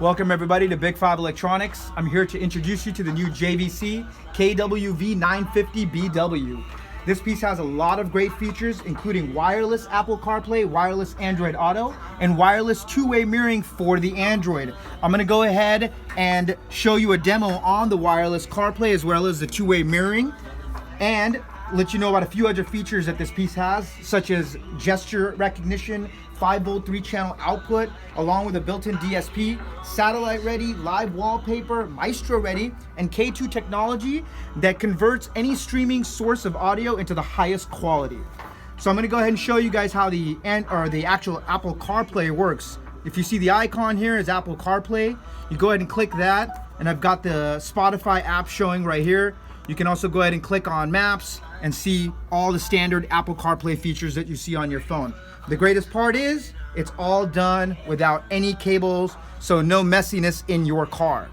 Welcome everybody to Big 5 Electronics. I'm here to introduce you to the new JVC KW-V950BW. This piece has a lot of great features, including wireless Apple CarPlay, wireless Android Auto, and wireless two-way mirroring for the Android. I'm gonna go ahead and show you a demo on the wireless CarPlay as well as the two-way mirroring, and let you know about a few other features that this piece has, such as gesture recognition, 5-volt 3-channel output, along with a built-in DSP, satellite ready, live wallpaper, Maestro ready, and K2 technology that converts any streaming source of audio into the highest quality. So I'm gonna go ahead and show you guys how the actual Apple CarPlay works. If you see the icon here is Apple CarPlay, you go ahead and click that, and I've got the Spotify app showing right here. You can also go ahead and click on Maps and see all the standard Apple CarPlay features that you see on your phone. The greatest part is it's all done without any cables, so no messiness in your car.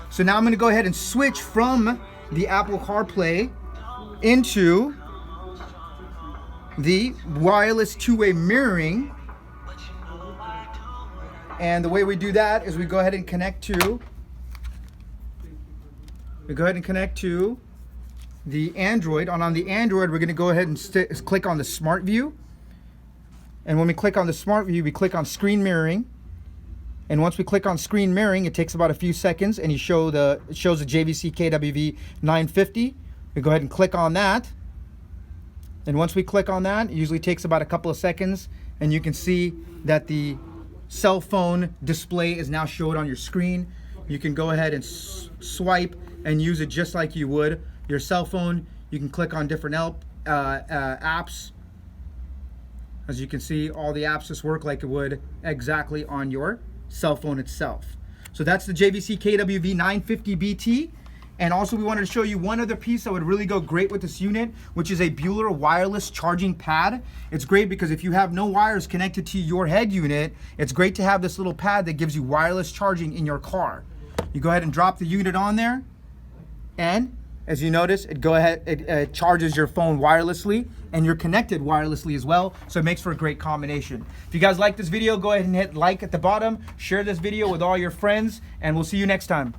So now I'm going to go ahead and switch from the Apple CarPlay into the wireless two-way mirroring. And the way we do that is we go ahead and connect to the Android. On the Android, we're going to go ahead and click on the Smart View. And when we click on the Smart View, we click on Screen Mirroring. And once we click on Screen Mirroring, it takes about a few seconds, and it shows the JVC KW-V950. We go ahead and click on that. And once we click on that, it usually takes about a couple of seconds, and you can see that the cell phone display is now showed on your screen. You can go ahead and swipe and use it just like you would your cell phone. You can click on different apps. As you can see, all the apps just work like it would exactly on your cell phone itself. So that's the JVC KW-V950BT. And also we wanted to show you one other piece that would really go great with this unit, which is a Bueller wireless charging pad. It's great because if you have no wires connected to your head unit, it's great to have this little pad that gives you wireless charging in your car. You go ahead and drop the unit on there, and as you notice, it charges your phone wirelessly, and you're connected wirelessly as well, so it makes for a great combination. If you guys like this video, go ahead and hit like at the bottom, share this video with all your friends, and we'll see you next time.